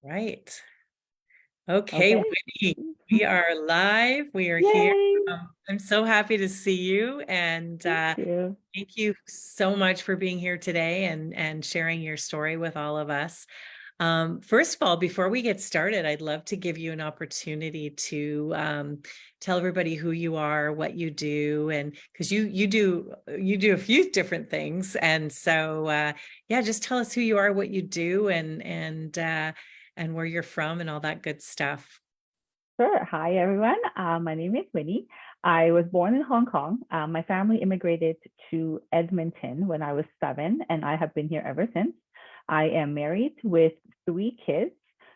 Right. Okay, Okay. Winnie, we are live. We are here. Yay. I'm so happy to see you, and Thank you. thank you so much for being here today and sharing your story with all of us. First of all, before we get started, I'd love to give you an opportunity to tell everybody who you are, what you do, and because you do a few different things, and so yeah, just tell us who you are, what you do, and where you're from and all that good stuff. Sure. Hi, everyone. My name is Winnie. I was born in Hong Kong. My family immigrated to Edmonton when I was 7, and I have been here ever since. I am married with 3 kids,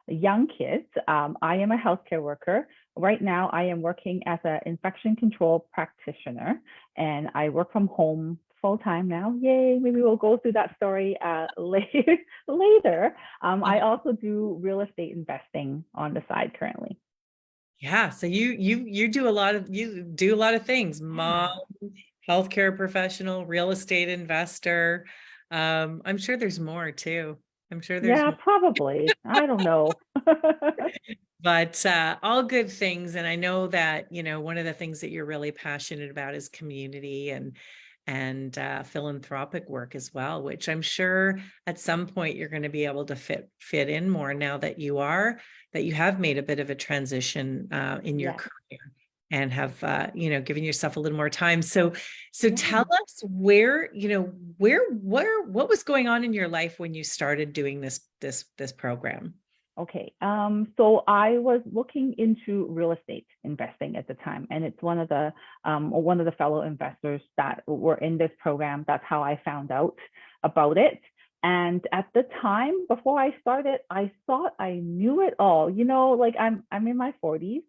young kids. I am a healthcare worker. Right now, I am working as an infection control practitioner, and I work from home full time now. Yay! Maybe we'll go through that story later. I also do real estate investing on the side currently. Yeah, so you do a lot of things. Mom, Yeah. healthcare professional, real estate investor. I'm sure there's more too. I'm sure there's Yeah, more, probably. I don't know. but all good things. And I know that, one of the things that you're really passionate about is community and philanthropic work as well, which I'm sure at some point you're going to be able to fit in more now that you have made a bit of a transition in your Yeah. career and have given yourself a little more time. So tell Yeah. us what was going on in your life when you started doing this program. Okay. So I was looking into real estate investing at the time, and it's one of the fellow investors that were in this program. That's how I found out about it. And at the time, before I started, I thought I knew it all. Like I'm in my 40s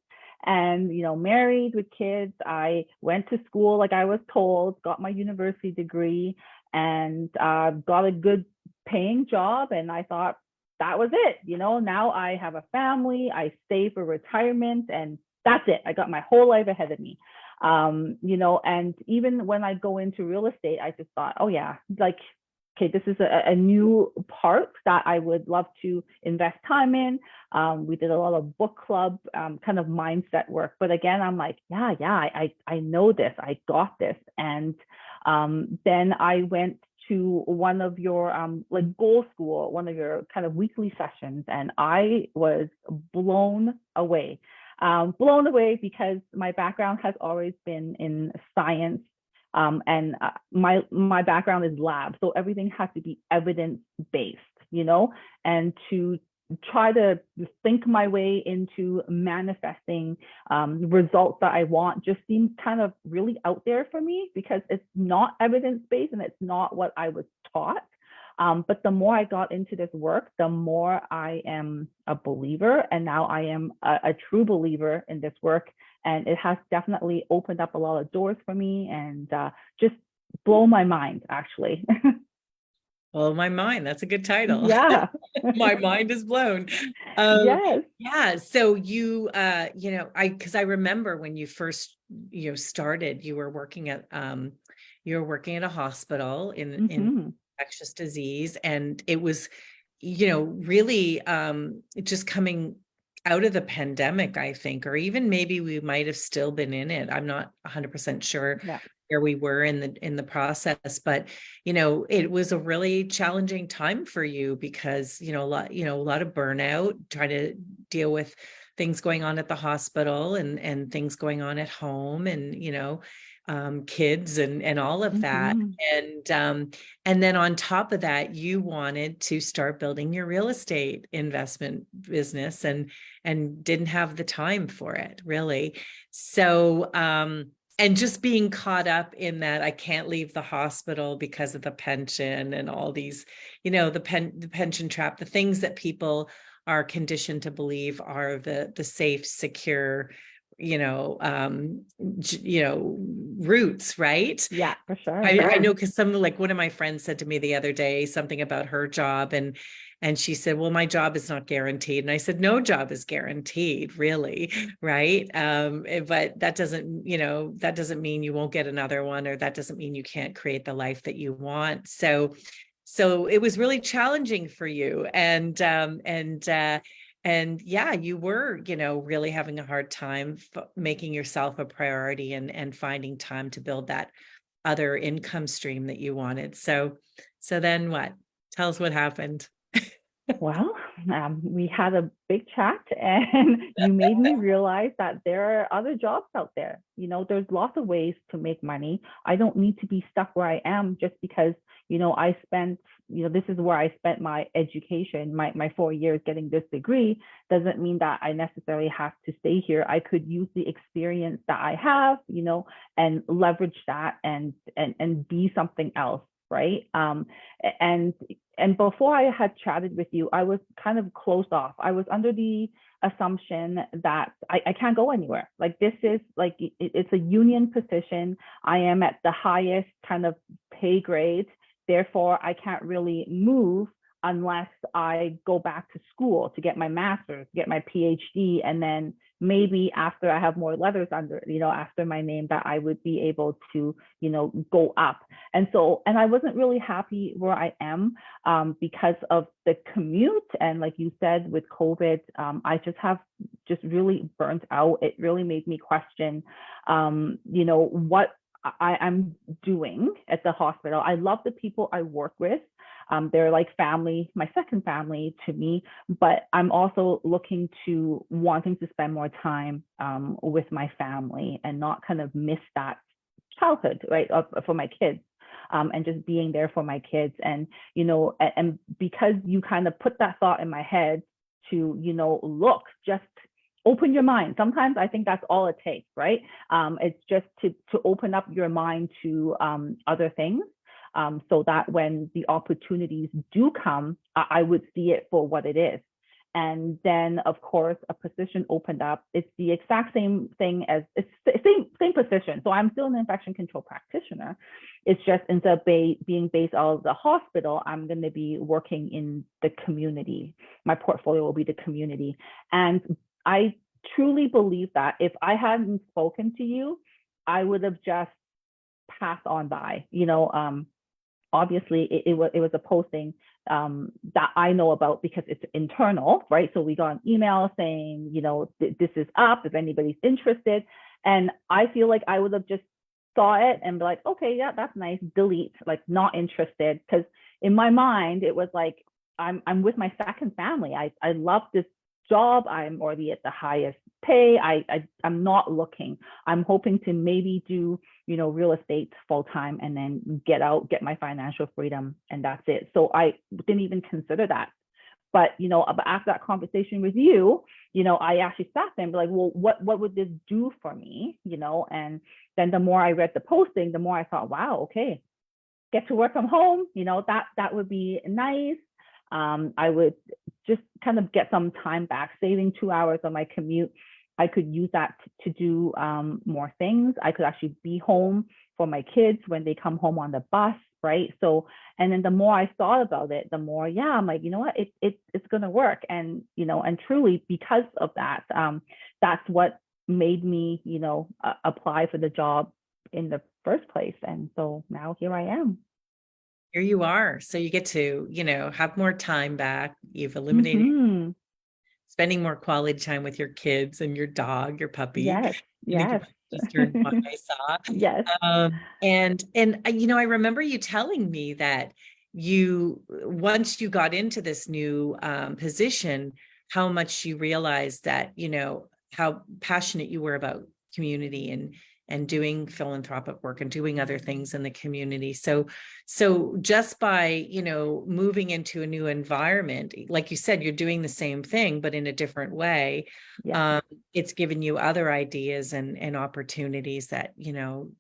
and married with kids. I went to school like I was told, got my university degree, and got a good paying job. And I thought that was it. Now I have a family, I save for retirement, and that's it. I got my whole life ahead of me. And even when I go into real estate, I just thought, oh yeah, like, okay, this is a new part that I would love to invest time in. We did a lot of book club kind of mindset work. But again, I'm like, yeah, I know this, I got this. And then I went to one of your like goal school, one of your kind of weekly sessions, and I was blown away. Blown away because my background has always been in science, and my background is lab, so everything has to be evidence based, and to try to think my way into manifesting results that I want just seems kind of really out there for me because it's not evidence based and it's not what I was taught. But the more I got into this work, the more I am a believer. And now I am a true believer in this work. And it has definitely opened up a lot of doors for me and just blow my mind, actually. Oh, my mind. That's a good title. Yeah. My mind is blown. Um, Yes. yeah. So because I remember when you first, started, you were working at a hospital in Hmm. infectious disease, and it was, really just coming out of the pandemic, I think, or even maybe we might have still been in it. I'm not 100% sure Yeah. where we were in the process, but it was a really challenging time for you because a lot of burnout, trying to deal with things going on at the hospital and things going on at home, and kids and all of that. Hmm. And then on top of that, you wanted to start building your real estate investment business and didn't have the time for it, really. So and just being caught up in that, I can't leave the hospital because of the pension and all these, the pension trap, the things that people are conditioned to believe are the safe, secure, you know, um, roots, right? Yeah, for sure. I know, because like one of my friends said to me the other day something about her job, and she said, well, my job is not guaranteed. And I said, no job is guaranteed, really, right? But that doesn't mean you won't get another one, or that doesn't mean you can't create the life that you want. So it was really challenging for you. And And yeah, you were, really having a hard time making yourself a priority and finding time to build that other income stream that you wanted. So then what? Tell us what happened. Well, we had a big chat, and you made me realize that there are other jobs out there. There's lots of ways to make money. I don't need to be stuck where I am just because, I spent, this is where I spent my education, my 4 years getting this degree, doesn't mean that I necessarily have to stay here. I could use the experience that I have, and leverage that and be something else, right? And and before I had chatted with you, I was kind of closed off. I was under the assumption that I can't go anywhere. Like, this is like, it's a union position. I am at the highest kind of pay grade. Therefore, I can't really move unless I go back to school to get my master's, get my PhD, and then maybe after I have more letters under, after my name, that I would be able to, go up. And I wasn't really happy where I am, because of the commute. And like you said, with COVID, I just really burnt out. It really made me question, what I'm doing at the hospital. I love the people I work with. They're like family, my second family to me, but I'm also wanting to spend more time with my family and not kind of miss that childhood, right, for my kids. And just being there for my kids. And, and because you kind of put that thought in my head to, look, just open your mind. Sometimes I think that's all it takes, right? It's just to open up your mind to other things. So that when the opportunities do come, I would see it for what it is. And then, of course, a position opened up. It's the exact same thing as it's the same position. So I'm still an infection control practitioner. It's just instead of being based out of the hospital, I'm going to be working in the community. My portfolio will be the community. And I truly believe that if I hadn't spoken to you, I would have just passed on by. Obviously it was a posting that I know about because it's internal, right? So we got an email saying, this is up if anybody's interested. And I feel like I would have just saw it and be like, okay, yeah, that's nice, delete, like not interested. Because in my mind, it was like, I'm with my second family. I love this job. I'm already at the highest pay. I'm not looking. I'm hoping to maybe do, real estate full time and then get my financial freedom, and that's it. So I didn't even consider that. But after that conversation with you, I actually sat there and be like, well, what would this do for me? And then the more I read the posting, the more I thought, wow, okay, get to work from home. That would be nice. I would just kind of get some time back, saving 2 hours on my commute. I could use that to do more things. I could actually be home for my kids when they come home on the bus, right? So, and then the more I thought about it, the more, yeah, I'm like, you know what, it's going to work. And, and truly because of that, that's what made me, apply for the job in the first place. And so now here I am. Here you are. So you get to, have more time back. You've eliminated Mm-hmm. spending more quality time with your kids and your dog, your puppy. Yes, I think your yes. puppy just turned one, I saw. Yes. And I remember you telling me that once you got into this new position, how much you realized that, how passionate you were about community and doing philanthropic work and doing other things in the community. So just by, moving into a new environment, like you said, you're doing the same thing, but in a different way. Yes. It's given you other ideas and opportunities that,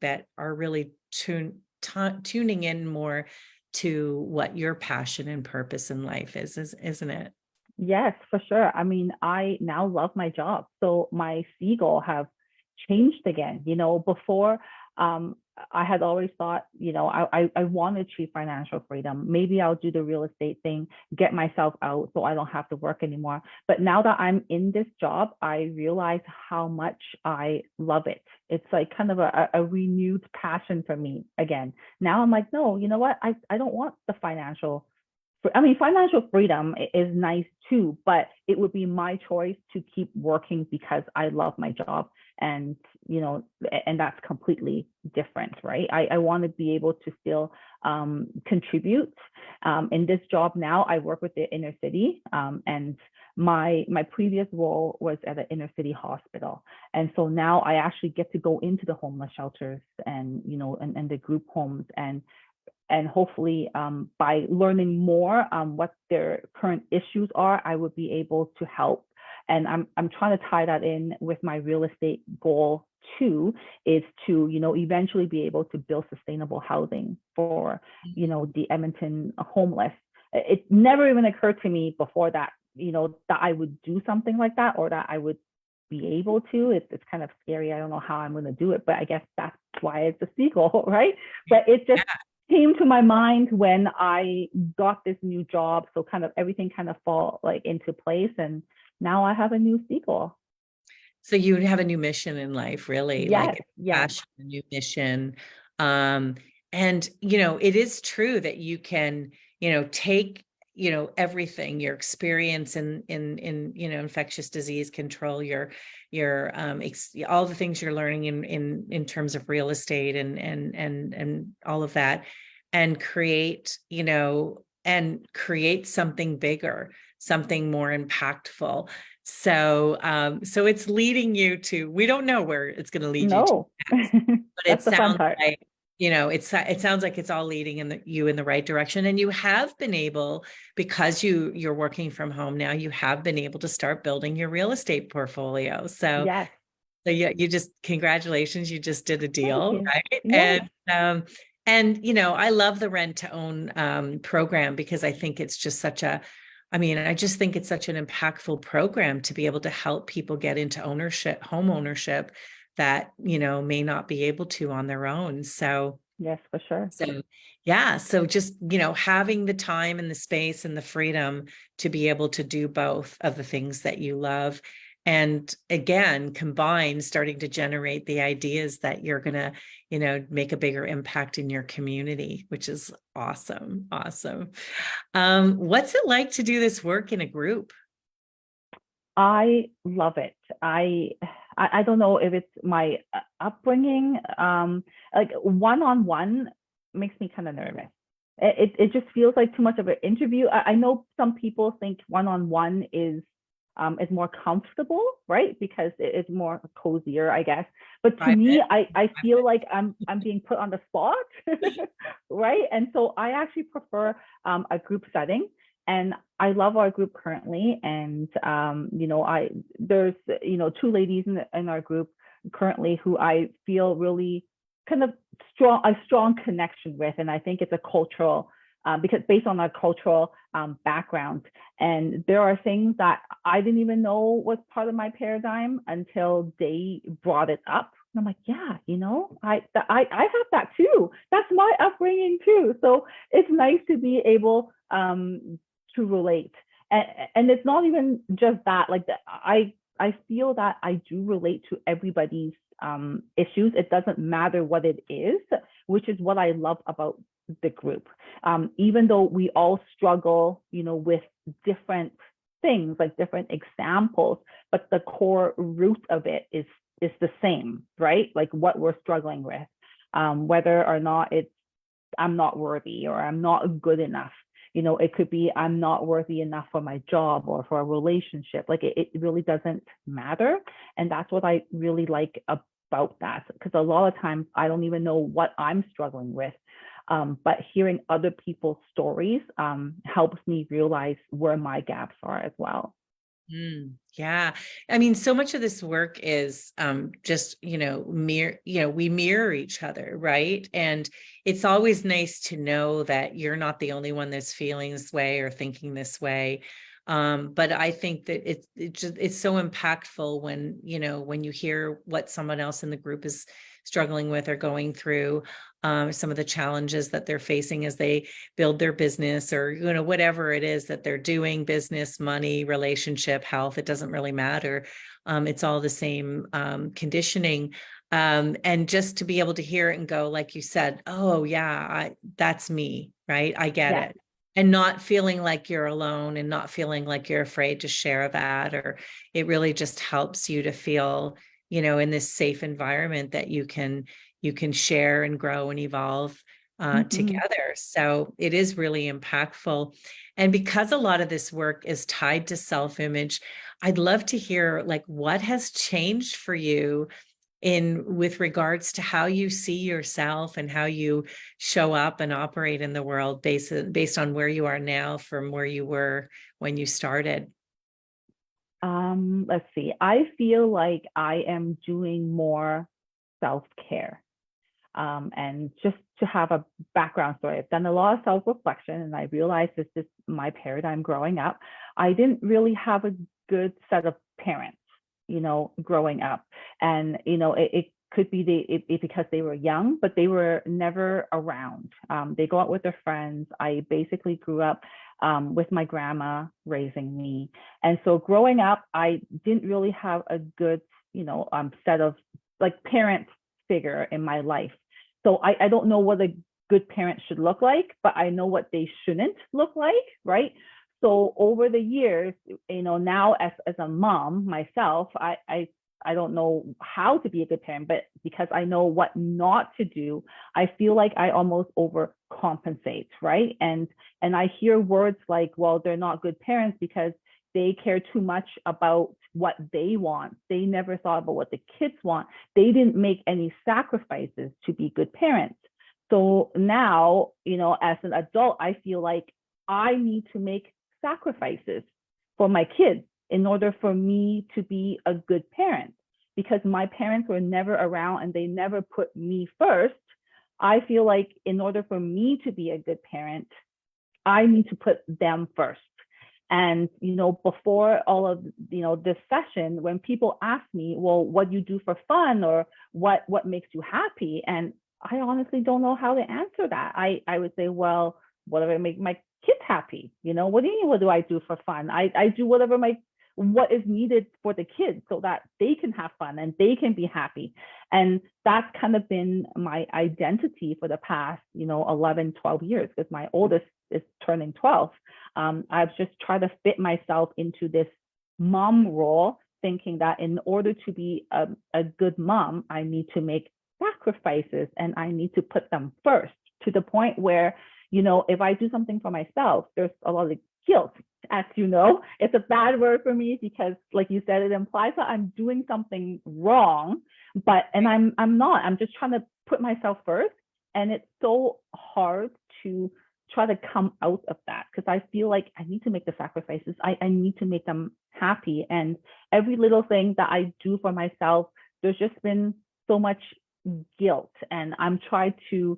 that are really tuning in more to what your passion and purpose in life is, isn't it? Yes, for sure. I mean, I now love my job. So my seagull have changed again. Before, I had always thought, I want to achieve financial freedom. Maybe I'll do the real estate thing, get myself out so I don't have to work anymore. But now that I'm in this job, I realize how much I love it. It's like kind of a renewed passion for me again. Now I'm like, no, you know what? I don't want the financial I mean, financial freedom is nice too, but it would be my choice to keep working because I love my job. And, and that's completely different, right? I want to be able to still contribute. In this job now, I work with the inner city, and my previous role was at an inner city hospital. And so now I actually get to go into the homeless shelters and, and the group homes, and hopefully by learning more what their current issues are, I would be able to help. And I'm trying to tie that in with my real estate goal too, is to, eventually be able to build sustainable housing for, the Edmonton homeless. It never even occurred to me before that, that I would do something like that, or that I would be able to. It's kind of scary. I don't know how I'm going to do it, but I guess that's why it's a sequel, right? But it just came to my mind when I got this new job. So kind of everything kind of fall like into place. And now I have a new sequel. So you would have a new mission in life, really, like Yes. passion, a new mission. And it is true that you can, take, everything, your experience in infectious disease control, your all the things you're learning in terms of real estate and all of that, and create, something bigger, something more impactful. So it's leading you to, we don't know where it's going to lead you to No, next, but it that's the fun sounds part. like, it sounds like it's all leading you in the right direction. And you have been able, because you're working from home now, you have been able to start building your real estate portfolio. So Yes. yeah, congratulations, you just did a Thank deal, you. right? Yes. And I love the rent to own program, because I think it's just I just think it's such an impactful program to be able to help people get into home ownership that, may not be able to on their own. Yes, for sure. So yeah, so just, having the time and the space and the freedom to be able to do both of the things that you love. And again, combine, starting to generate the ideas that you're going to, make a bigger impact in your community, which is awesome. Awesome. What's it like to do this work in a group? I love it. I don't know if it's my upbringing. Like one-on-one makes me kind of nervous. It just feels like too much of an interview. I know some people think one-on-one is more comfortable, right? Because it's more cozier, I guess. But to me, I feel like I'm being put on the spot, right? And so I actually prefer a group setting. And I love our group currently. And there's two ladies in our group currently who I feel really kind of a strong connection with. And I think it's a cultural because based on our cultural background. And there are things that I didn't even know was part of my paradigm until they brought it up. And I'm like, yeah, I have that too. That's my upbringing too. So it's nice to be able to relate. And it's not even just that. Like I feel that I do relate to everybody's issues. It doesn't matter what it is, which is what I love about the group. Even though we all struggle, with different things, like different examples, but the core root of it is the same, right? Like what we're struggling with, whether or not it's I'm not worthy or I'm not good enough. It could be I'm not worthy enough for my job or for a relationship. Like it really doesn't matter. And that's what I really like about that. Because a lot of times I don't even know what I'm struggling with. But hearing other people's stories helps me realize where my gaps are as well. Yeah. So much of this work is just, we mirror each other, right? And it's always nice to know that you're not the only one that's feeling this way or thinking this way. But I think that it's so impactful when, when you hear what someone else in the group is struggling with or going through, some of the challenges that they're facing as they build their business, or whatever it is that they're doing, business, money, relationship, health, it doesn't really matter. It's all the same conditioning. And just to be able to hear it and go, like you said, oh yeah, that's me, right? I get it. and not feeling like you're alone and not feeling like you're afraid to share that, or it really just helps you to feel, in this safe environment that you can share and grow and evolve Mhm. together. So it is really impactful. And because a lot of this work is tied to self-image, I'd love to hear like what has changed for you in with regards to how you see yourself and how you show up and operate in the world based on where you are now from where you were when you started. Let's see. I feel like I am doing more self-care. And just to have a background story, I've done a lot of self-reflection and I realized this is my paradigm growing up. I didn't really have a good set of parents, growing up. And, it could be because they were young, but they were never around. They go out with their friends. I basically grew up with my grandma raising me. And so growing up, I didn't really have a good, set of like parent figure in my life. So I don't know what a good parent should look like, but I know what they shouldn't look like, right? So over the years, now as a mom myself, I don't know how to be a good parent, but because I know what not to do, I feel like I almost overcompensate, right? And I hear words like, well, they're not good parents because they care too much about what they want. They never thought about what the kids want. They didn't make any sacrifices to be good parents. So now, as an adult, I feel like I need to make sacrifices for my kids in order for me to be a good parent, because my parents were never around and they never put me first. I feel like in order for me to be a good parent, I need to put them first. And, before all of, this session, when people ask me, well, what do you do for fun, or what makes you happy? And I honestly don't know how to answer that. I would say, well, whatever make my kids happy. What do you mean, what do I do for fun? I do whatever what is needed for the kids so that they can have fun and they can be happy. And that's kind of been my identity for the past, 11, 12 years, because my oldest is turning 12. I've just tried to fit myself into this mom role, thinking that in order to be a good mom, I need to make sacrifices and I need to put them first, to the point where, if I do something for myself, there's a lot of guilt. As you know, it's a bad word for me because, like you said, it implies that I'm doing something wrong, and I'm not. I'm just trying to put myself first, and it's so hard to try to come out of that, because I feel like I need to make the sacrifices. I need to make them happy, and every little thing that I do for myself, there's just been so much guilt, and I'm trying to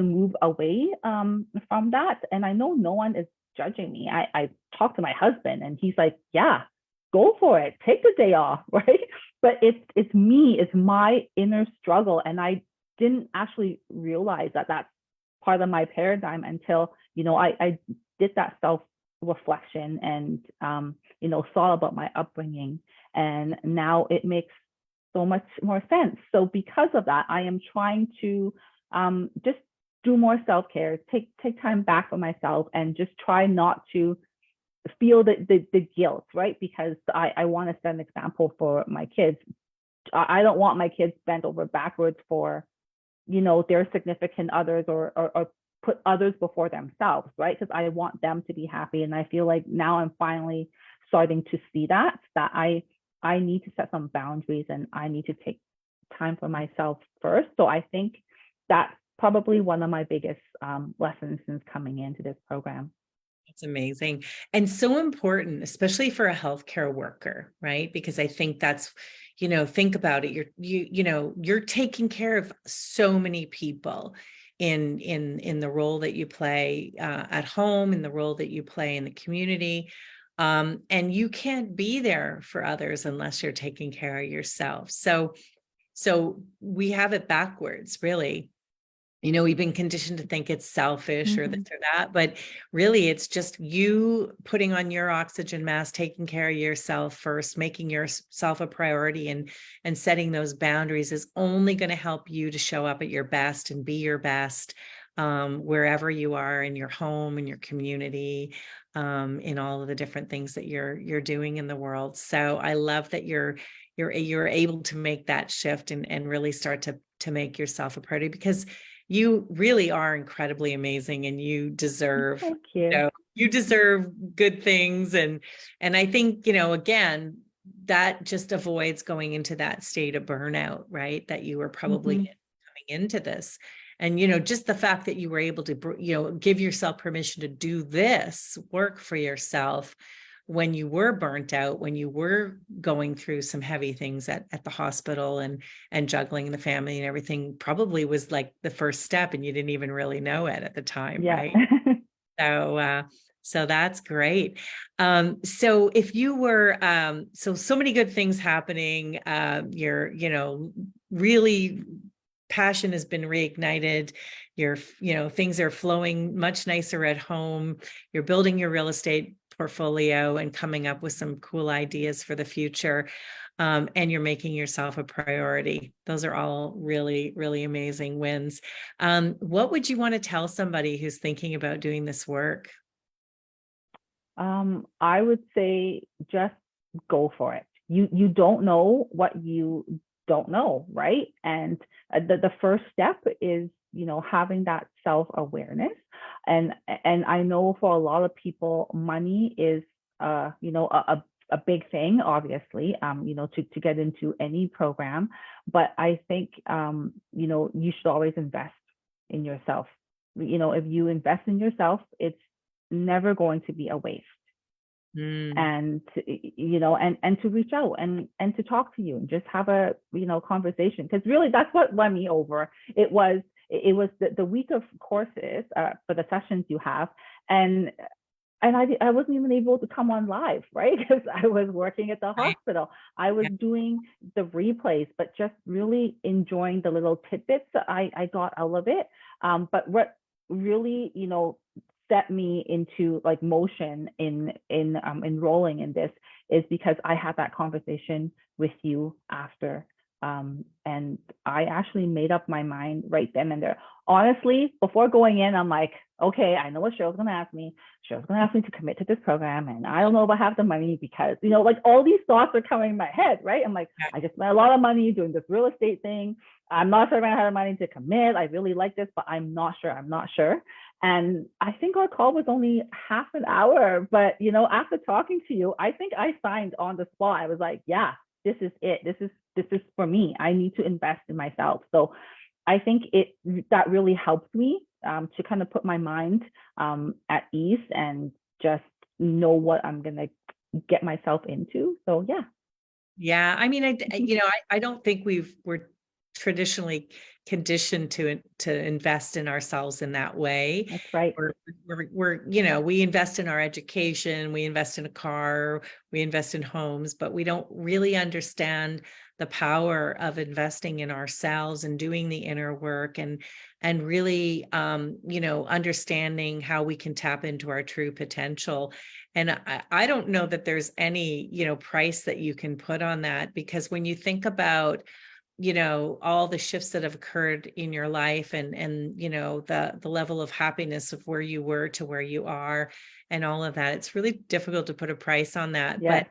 move away from that. And I know no one is judging me. I talked to my husband and he's like, yeah, go for it. Take the day off, right? But it's me, it's my inner struggle. And I didn't actually realize that that's part of my paradigm until, I did that self-reflection and, thought about my upbringing. And now it makes so much more sense. So because of that, I am trying to just do more self-care, take time back for myself, and just try not to feel the guilt, right? Because I want to set an example for my kids. I don't want my kids bent over backwards for, their significant others, or put others before themselves, right? Because I want them to be happy. And I feel like now I'm finally starting to see that I need to set some boundaries and I need to take time for myself first. So I think that's probably one of my biggest lessons since coming into this program. It's amazing and so important, especially for a healthcare worker, right? Because I think that's, think about it. You're taking care of so many people in the role that you play at home, in the role that you play in the community. And you can't be there for others unless you're taking care of yourself. So we have it backwards, really. We've been conditioned to think it's selfish or this or that, but really it's just you putting on your oxygen mask, taking care of yourself first, making yourself a priority, and setting those boundaries is only going to help you to show up at your best and be your best. wherever you are in your home, in your community, in all of the different things that you're doing in the world. So I love that you're able to make that shift and really start to make yourself a priority, because you really are incredibly amazing, and you deserve, Thank you you. know, you deserve good things. And I think, again, that just avoids going into that state of burnout, right? That you were probably Hmm. coming into this. And, just the fact that you were able to, give yourself permission to do this work for yourself when you were burnt out, when you were going through some heavy things at the hospital, and juggling the family and everything, probably was like the first step, and you didn't even really know it at the time, Yeah. right? So that's great. So if you were, so many good things happening, you're, really passion has been reignited. Things are flowing much nicer at home. You're building your real estate portfolio and coming up with some cool ideas for the future. And you're making yourself a priority. Those are all really, really amazing wins. What would you want to tell somebody who's thinking about doing this work? I would say just go for it. You don't know what you don't know, right? And the first step is, having that self-awareness. And I know for a lot of people, money is a big thing, obviously, to get into any program. But I think you should always invest in yourself. If you invest in yourself, it's never going to be a waste. Mm, And and to reach out and to talk to you and just have a conversation, because really that's what won me over. It was the week of courses, for the sessions you have, and I wasn't even able to come on live, right? Because I was working at the right. hospital. I was Yeah. doing the replays, but just really enjoying the little tidbits that I got out of it. But what really, set me into like motion in enrolling in this is because I had that conversation with you after. And I actually made up my mind right then and there. Honestly, before going in, I'm like, okay, I know what Cheryl's gonna ask me. Cheryl's gonna ask me to commit to this program, and I don't know if I have the money, because like all these thoughts are coming in my head, right? I'm like, Yeah. I just spent a lot of money doing this real estate thing. I'm not sure if I have the money to commit. I really like this, but I'm not sure. I'm not sure. And I think our call was only half an hour, but after talking to you, I think I signed on the spot. I was like, yeah, this is it. This is for me. I need to invest in myself. So I think that really helped me, to kind of put my mind, at ease, and just know what I'm gonna get myself into. So yeah. Yeah, I mean, I don't think we're traditionally conditioned to invest in ourselves in that way. That's right. We invest in our education, we invest in a car, we invest in homes, but we don't really understand the power of investing in ourselves and doing the inner work, and really, understanding how we can tap into our true potential. And I don't know that there's any, price that you can put on that, because when you think about, all the shifts that have occurred in your life, and the level of happiness of where you were to where you are, and all of that, it's really difficult to put a price on that. Yes.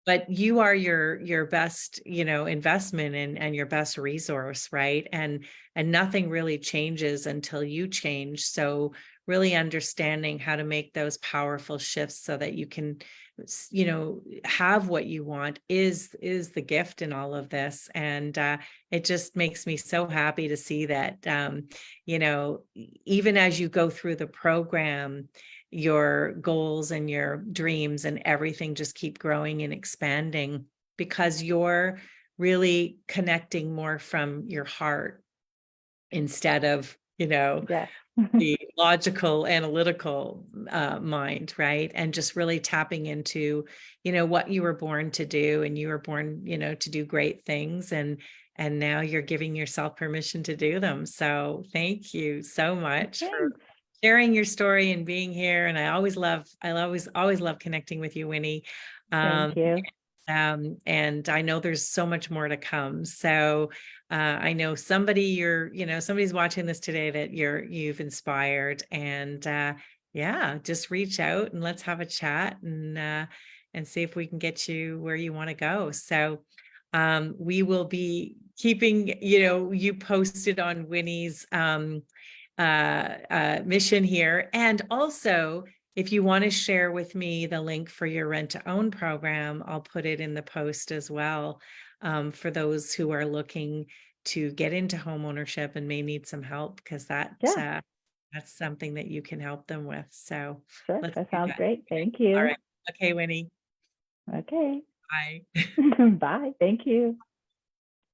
But you are your best, investment, and your best resource, right? And nothing really changes until you change. So really understanding how to make those powerful shifts so that you can, have what you want is the gift in all of this. And it just makes me so happy to see that, even as you go through the program, your goals and your dreams and everything just keep growing and expanding, because you're really connecting more from your heart, instead of, Yes. the logical, analytical mind, right? And just really tapping into, what you were born to do, and you were born, to do great things, and now you're giving yourself permission to do them. So thank you so much for Thanks. sharing your story and being here. And I always love connecting with you, Winnie. Thank Um, you. And I know there's so much more to come. So I know somebody's watching this today that you've inspired, and yeah, just reach out and let's have a chat and see if we can get you where you want to go. So we will be keeping, you posted on Winnie's mission here. And also, if you want to share with me the link for your rent to own program, I'll put it in the post as well, for those who are looking to get into home ownership and may need some help, because Yeah, that's something that you can help them with. So sure. let's That do sounds that. great. Thank All you. right. Okay, Winnie. Okay. Bye. Bye. Thank you.